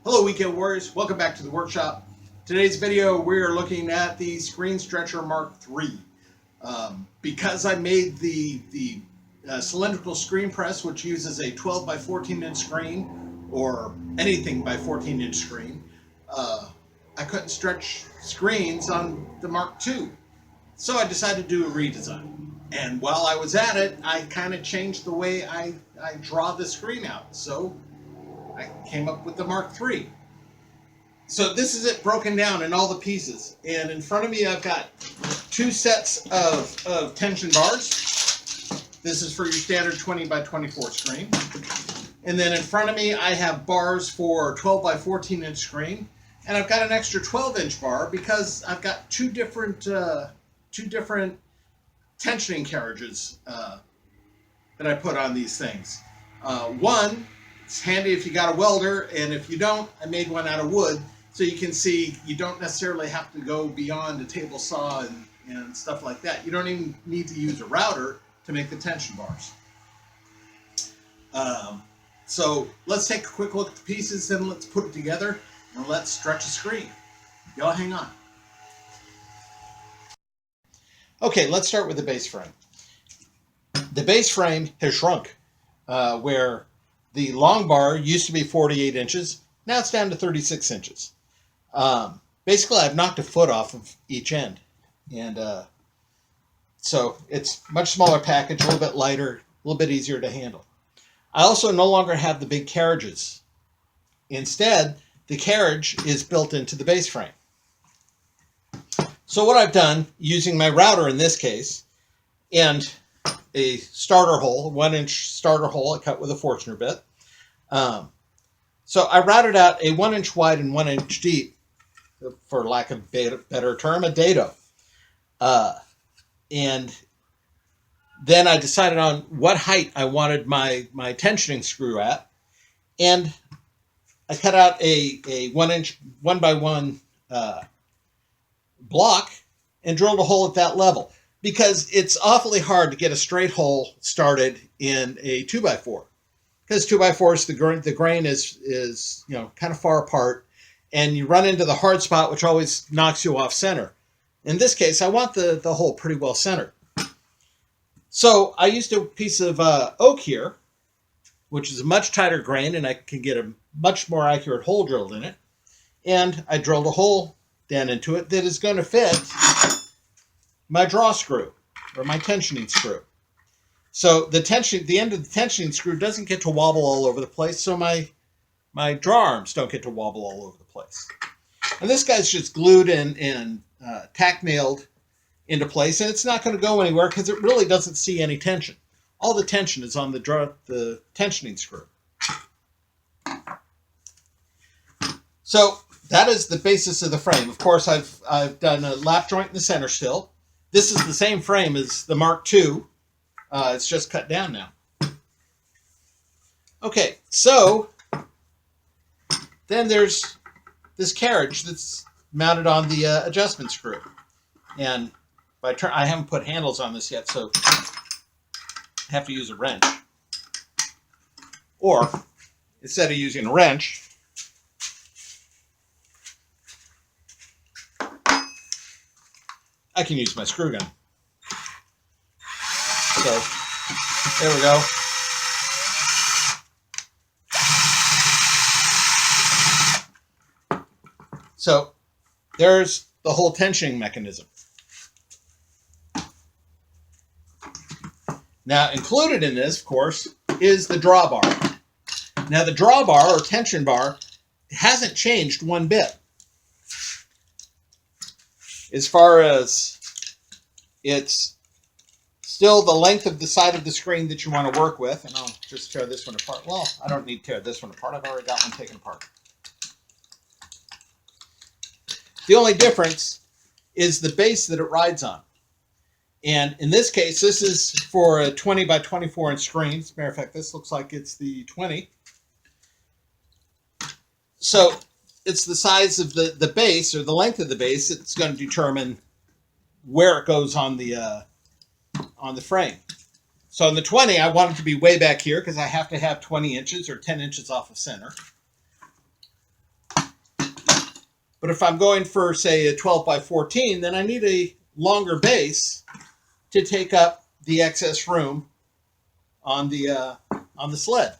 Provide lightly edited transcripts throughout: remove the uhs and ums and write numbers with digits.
Hello Weekend Warriors, welcome back to the workshop. Today's video we are looking at the Screen Stretcher Mark III. Because I made the cylindrical screen press, which uses a 12 by 14 inch screen or anything by 14 inch screen, I couldn't stretch screens on the Mark II. So I decided to do a redesign. And while I was at it, I kind of changed the way I draw the screen out. So I came up with the Mark III. So this is it broken down in all the pieces. And in front of me I've got two sets of tension bars. This is for your standard 20 by 24 screen. And then in front of me I have bars for 12 by 14 inch screen. And I've got an extra 12 inch bar because I've got two different tensioning carriages that I put on these things. One, it's handy if you got a welder, and if you don't, I made one out of wood, so you can see you don't necessarily have to go beyond a table saw and stuff like that. You don't even need to use a router to make the tension bars. So let's take a quick look at the pieces, then let's put it together, and let's stretch a screen. Y'all hang on. Okay, let's start with the base frame. The base frame has shrunk, where the long bar used to be 48 inches. Now it's down to 36 inches. Basically, I've knocked a foot off of each end. And so it's a much smaller package, a little bit lighter, a little bit easier to handle. I also no longer have the big carriages. Instead, the carriage is built into the base frame. So what I've done, using my router in this case, and a starter hole, 1 inch starter hole I cut with a Forstner bit. So I routed out a 1 inch wide and 1 inch deep, for lack of a better term, a dado. And then I decided on what height I wanted my tensioning screw at. And I cut out a 1 inch, 1 by 1 block and drilled a hole at that level, because it's awfully hard to get a straight hole started in a 2x4, because 2x4s, the grain is kind of far apart, and you run into the hard spot, which always knocks you off center. In this case, I want the hole pretty well centered. So I used a piece of oak here, which is a much tighter grain, and I can get a much more accurate hole drilled in it. And I drilled a hole down into it that is going to fit my draw screw, or my tensioning screw. So the end of the tensioning screw doesn't get to wobble all over the place, so my draw arms don't get to wobble all over the place. And this guy's just glued and tack nailed into place, and it's not going to go anywhere because it really doesn't see any tension. All the tension is on the tensioning screw. So that is the basis of the frame. Of course, I've done a lap joint in the center still. This is the same frame as the Mark II. It's just cut down now. Okay, so then there's this carriage that's mounted on the adjustment screw. And I haven't put handles on this yet, so I have to use a wrench. Or, instead of using a wrench, I can use my screw gun. So, there we go. So, there's the whole tensioning mechanism. Now, included in this, of course, is the drawbar. Now, the drawbar, or tension bar, hasn't changed one bit. As far as it's still the length of the side of the screen that you want to work with, and I'll just tear this one apart. Well, I don't need to tear this one apart. I've already got one taken apart. The only difference is the base that it rides on. And in this case, this is for a 20 by 24 inch screen. As a matter of fact, this looks like it's the 20. So it's the size of the base, or the length of the base, it's going to determine where it goes on the frame. So in the 20, I want it to be way back here because I have to have 20 inches or 10 inches off of center. But if I'm going for, say, a 12 by 14, then I need a longer base to take up the excess room on the sled.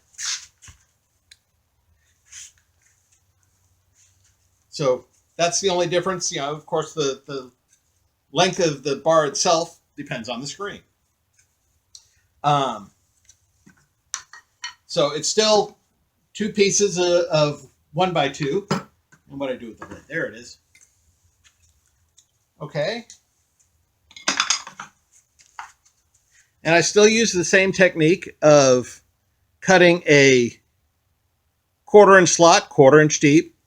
So that's the only difference. You know, of course, the length of the bar itself depends on the screen. So it's still two pieces of 1 by 2. And what I do with the lid, there it is. Okay. And I still use the same technique of cutting a 1/4 inch slot, 1/4 inch deep,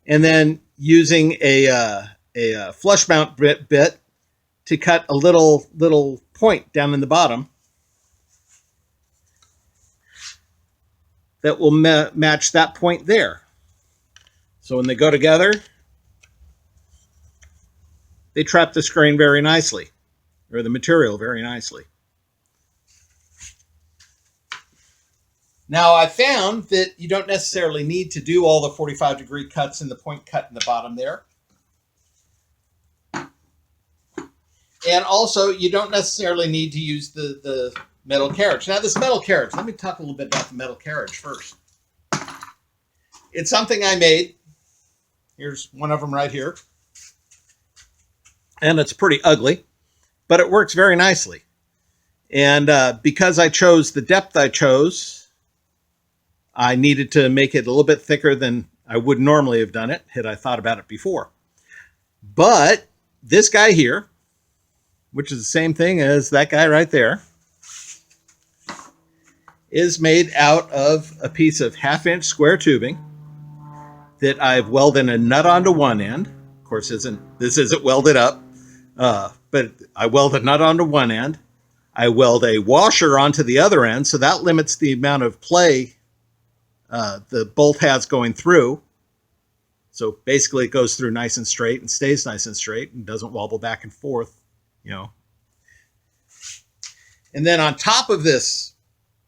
and then using a flush mount bit to cut a little point down in the bottom that will match that point there. So when they go together, they trap the screen very nicely, or the material very nicely. Now I found that you don't necessarily need to do all the 45-degree cuts and the point cut in the bottom there. And also, you don't necessarily need to use the metal carriage. Now, this metal carriage, let me talk a little bit about the metal carriage first. It's something I made. Here's one of them right here. And it's pretty ugly, but it works very nicely. And because I chose the depth I chose, I needed to make it a little bit thicker than I would normally have done it had I thought about it before. But this guy here, which is the same thing as that guy right there, is made out of a piece of 1/2 inch square tubing that I've welded a nut onto one end. Of course, this isn't welded up, but I weld a nut onto one end. I weld a washer onto the other end, so that limits the amount of play the bolt has going through. So basically it goes through nice and straight and stays nice and straight and doesn't wobble back and forth, you know. And then on top of this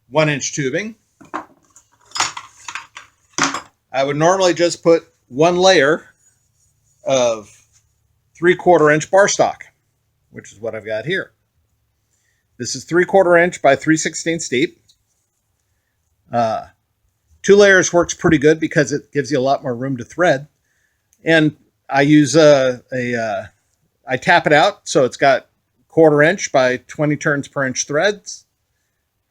1 inch tubing, I would normally just put one layer of 3/4 inch bar stock, which is what I've got here. This is 3/4 inch by 3/16 deep. 2 layers works pretty good because it gives you a lot more room to thread. And I use I tap it out, so it's got 1/4 inch by 20 turns per inch threads.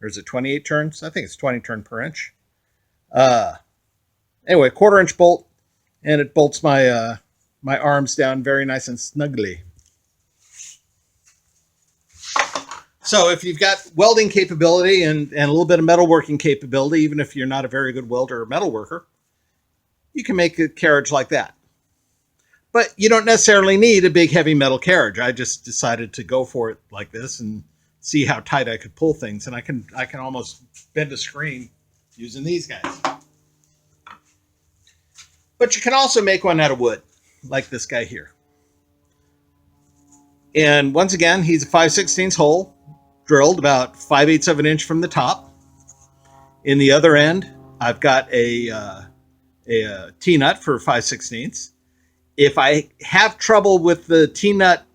Or is it 28 turns? I think it's 20 turn per inch. Anyway, 1/4 inch bolt, and it bolts my my arms down very nice and snugly. So if you've got welding capability and a little bit of metalworking capability, even if you're not a very good welder or metalworker, you can make a carriage like that. But you don't necessarily need a big heavy metal carriage. I just decided to go for it like this and see how tight I could pull things. And I can almost bend a screen using these guys. But you can also make one out of wood, like this guy here. And once again, he's a 5/16 hole, drilled about 5/8 of an inch from the top. In the other end, I've got a T-nut for 5/16. If I have trouble with the T-nut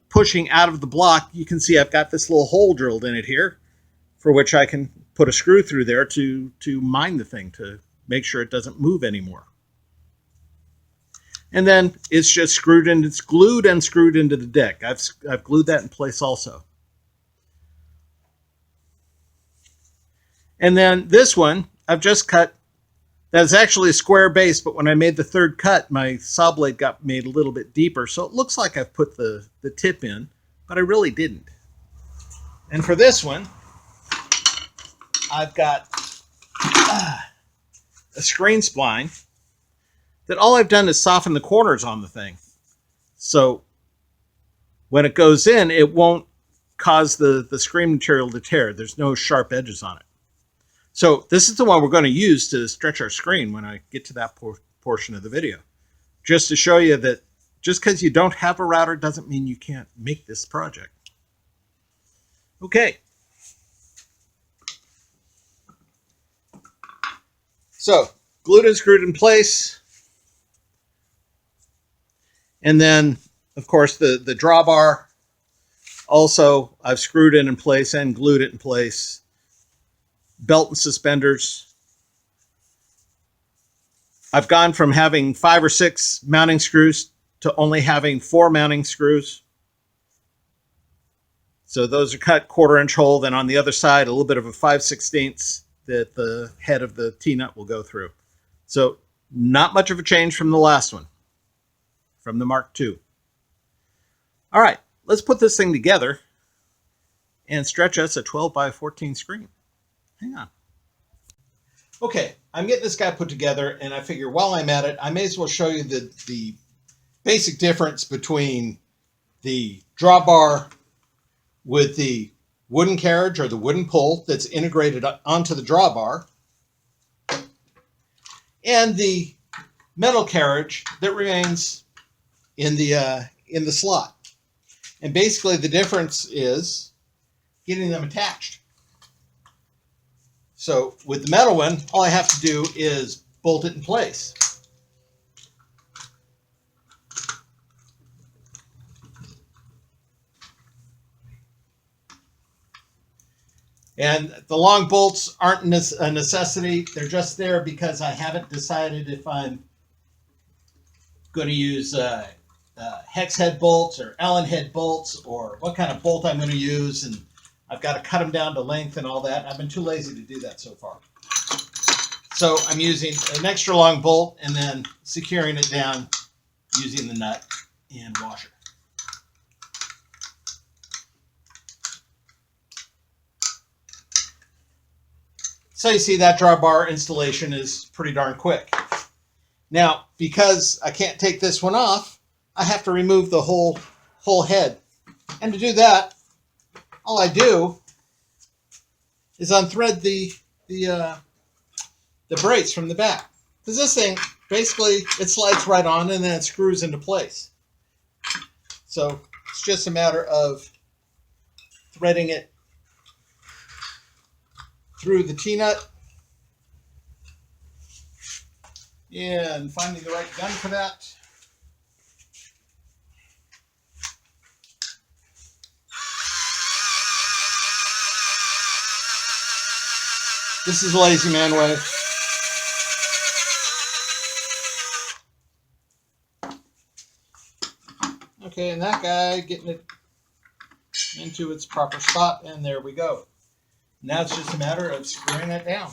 pushing out of the block, you can see I've got this little hole drilled in it here, for which I can put a screw through there to mine the thing, to make sure it doesn't move anymore. And then it's just screwed in, it's glued and screwed into the deck. I've glued that in place also. And then this one, I've just cut. That's actually a square base, but when I made the third cut, my saw blade got made a little bit deeper. So it looks like I've put the tip in, but I really didn't. And for this one, I've got a screen spline that all I've done is soften the corners on the thing. So when it goes in, it won't cause the screen material to tear. There's no sharp edges on it. So this is the one we're going to use to stretch our screen when I get to that portion of the video. Just to show you that just because you don't have a router doesn't mean you can't make this project. Okay. So glued and screwed in place. And then, of course, the drawbar also I've screwed it in place and glued it in place. Belt and suspenders. I've gone from having 5 or 6 mounting screws to only having 4 mounting screws. So those are cut 1/4 inch hole. Then on the other side, a little bit of a 5/16 that the head of the T-nut will go through. So not much of a change from the last one, from the Mark II. All right, let's put this thing together and stretch us a 12 by 14 screen. Hang on. Okay, I'm getting this guy put together, and I figure while I'm at it, I may as well show you the basic difference between the drawbar with the wooden carriage or the wooden pull that's integrated onto the drawbar and the metal carriage that remains in the slot. And basically the difference is getting them attached. So with the metal one, all I have to do is bolt it in place. And the long bolts aren't a necessity. They're just there because I haven't decided if I'm going to use hex head bolts or Allen head bolts or what kind of bolt I'm going to use. And I've got to cut them down to length and all that. I've been too lazy to do that so far. So I'm using an extra long bolt and then securing it down using the nut and washer. So you see that drawbar installation is pretty darn quick. Now, because I can't take this one off, I have to remove the whole head. And to do that, all I do is unthread the brace from the back. Because this thing, basically, it slides right on and then it screws into place. So it's just a matter of threading it through the T-nut. Yeah, and finding the right gun for that. This is a lazy man way. Okay, and that guy getting it into its proper spot, and there we go. Now it's just a matter of screwing it down.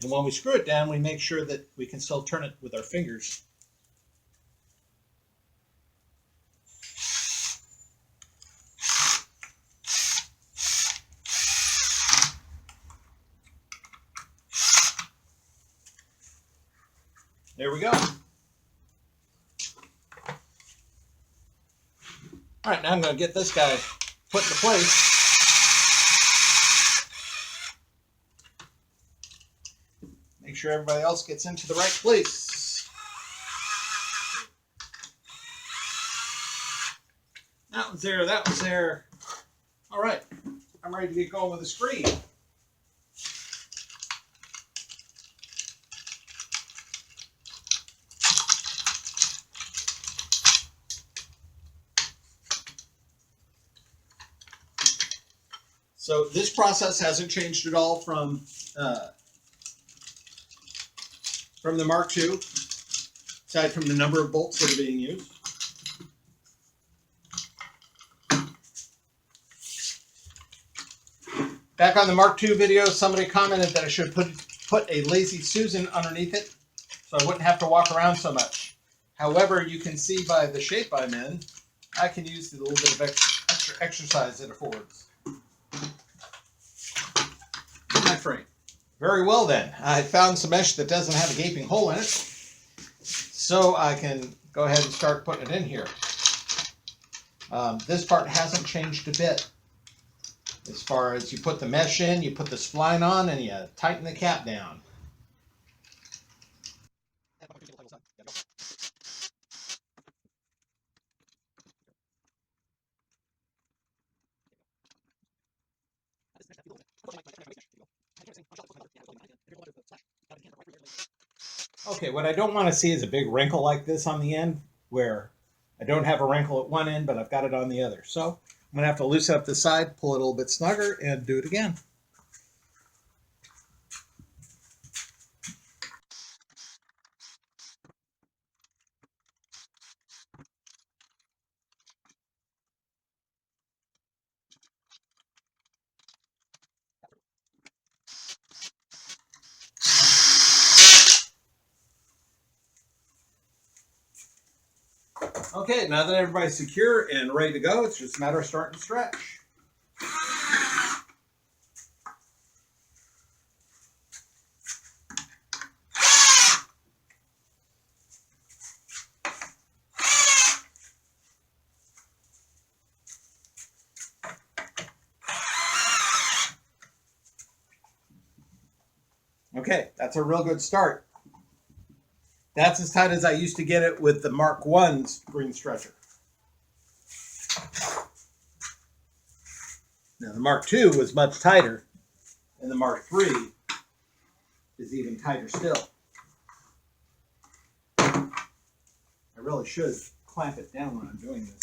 And when we screw it down, we make sure that we can still turn it with our fingers. There we go. All right, now I'm going to get this guy put into place. Make sure everybody else gets into the right place. That one's there, that one's there. All right, I'm ready to get going with the screen. So this process hasn't changed at all from the Mark II, aside from the number of bolts that are being used. Back on the Mark II video, somebody commented that I should put a Lazy Susan underneath it so I wouldn't have to walk around so much. However, you can see by the shape I'm in, I can use the little bit of extra exercise it affords. My frame. Very well then. I found some mesh that doesn't have a gaping hole in it, so I can go ahead and start putting it in here. This part hasn't changed a bit. As far as you put the mesh in, you put the spline on, and you tighten the cap down. Okay, what I don't want to see is a big wrinkle like this on the end where I don't have a wrinkle at one end, but I've got it on the other. So I'm going to have to loosen up the side, pull it a little bit snugger, and do it again. Okay, now that everybody's secure and ready to go, it's just a matter of starting to stretch. Okay, that's a real good start. That's as tight as I used to get it with the Mark I's green stretcher. Now the Mark II was much tighter, and the Mark III is even tighter still. I really should clamp it down when I'm doing this.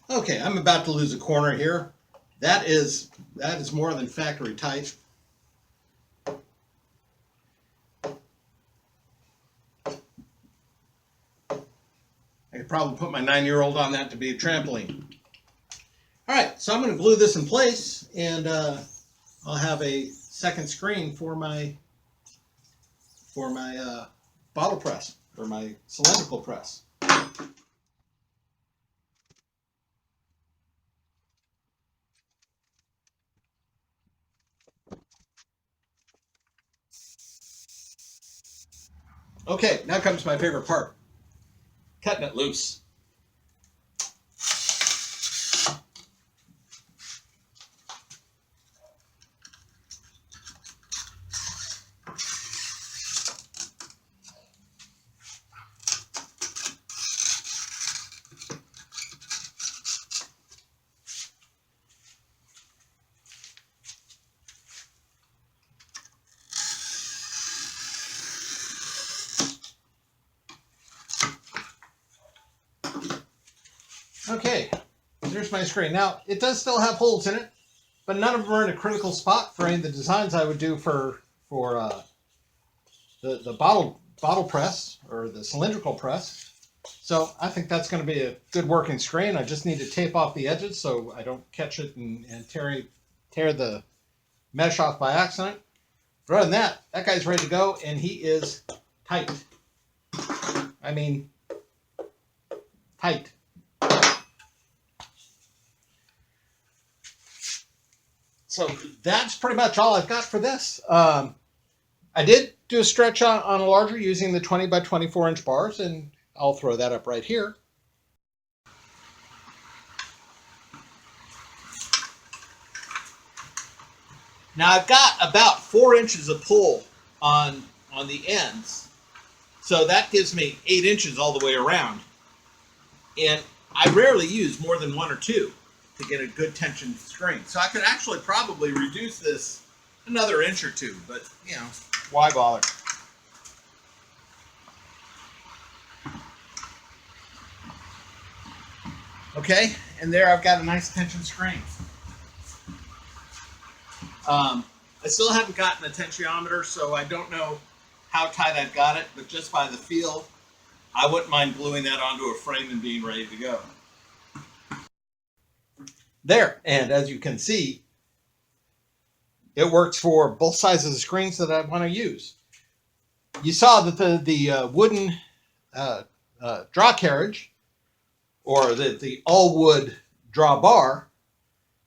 Okay, I'm about to lose a corner here. That is more than factory tight. I could probably put my 9-year-old on that to be a trampoline. All right, so I'm going to glue this in place, and I'll have a second screen for my bottle press, or my cylindrical press. Okay, now comes my favorite part, cutting it loose. Okay, there's my screen. Now, it does still have holes in it, but none of them are in a critical spot for any of the designs I would do for the bottle press or the cylindrical press. So I think that's going to be a good working screen. I just need to tape off the edges so I don't catch it and tear the mesh off by accident. But other than that, that guy's ready to go, and he is tight. I mean, tight. So that's pretty much all I've got for this. I did do a stretch on a larger using the 20 by 24 inch bars, and I'll throw that up right here. Now I've got about 4 inches of pull on the ends, so that gives me 8 inches all the way around. And I rarely use more than 1 or 2 to get a good tension screen. So I could actually probably reduce this another inch or 2, but you know, why bother? Okay, and there I've got a nice tension screen. I still haven't gotten a tensiometer, so I don't know how tight I've got it, but just by the feel, I wouldn't mind gluing that onto a frame and being ready to go. There, and as you can see, it works for both sides of the screens that I want to use. You saw that the wooden draw carriage, or the all-wood draw bar,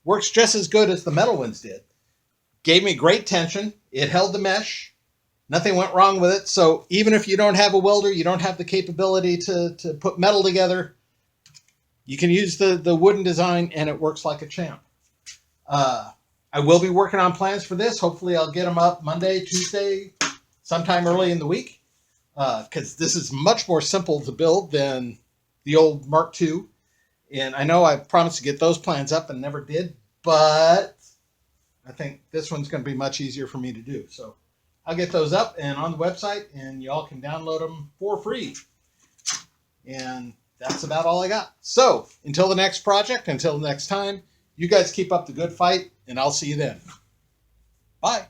works just as good as the metal ones did. Gave me great tension. It held the mesh. Nothing went wrong with it. So even if you don't have a welder, you don't have the capability to put metal together, you can use the wooden design, and it works like a champ. I will be working on plans for this. Hopefully I'll get them up Monday, Tuesday, sometime early in the week, because this is much more simple to build than the old Mark II. And I know I promised to get those plans up and never did, but I think this one's going to be much easier for me to do. So I'll get those up and on the website, and y'all can download them for free. And that's about all I got. So until the next project, until the next time, you guys keep up the good fight, and I'll see you then. Bye.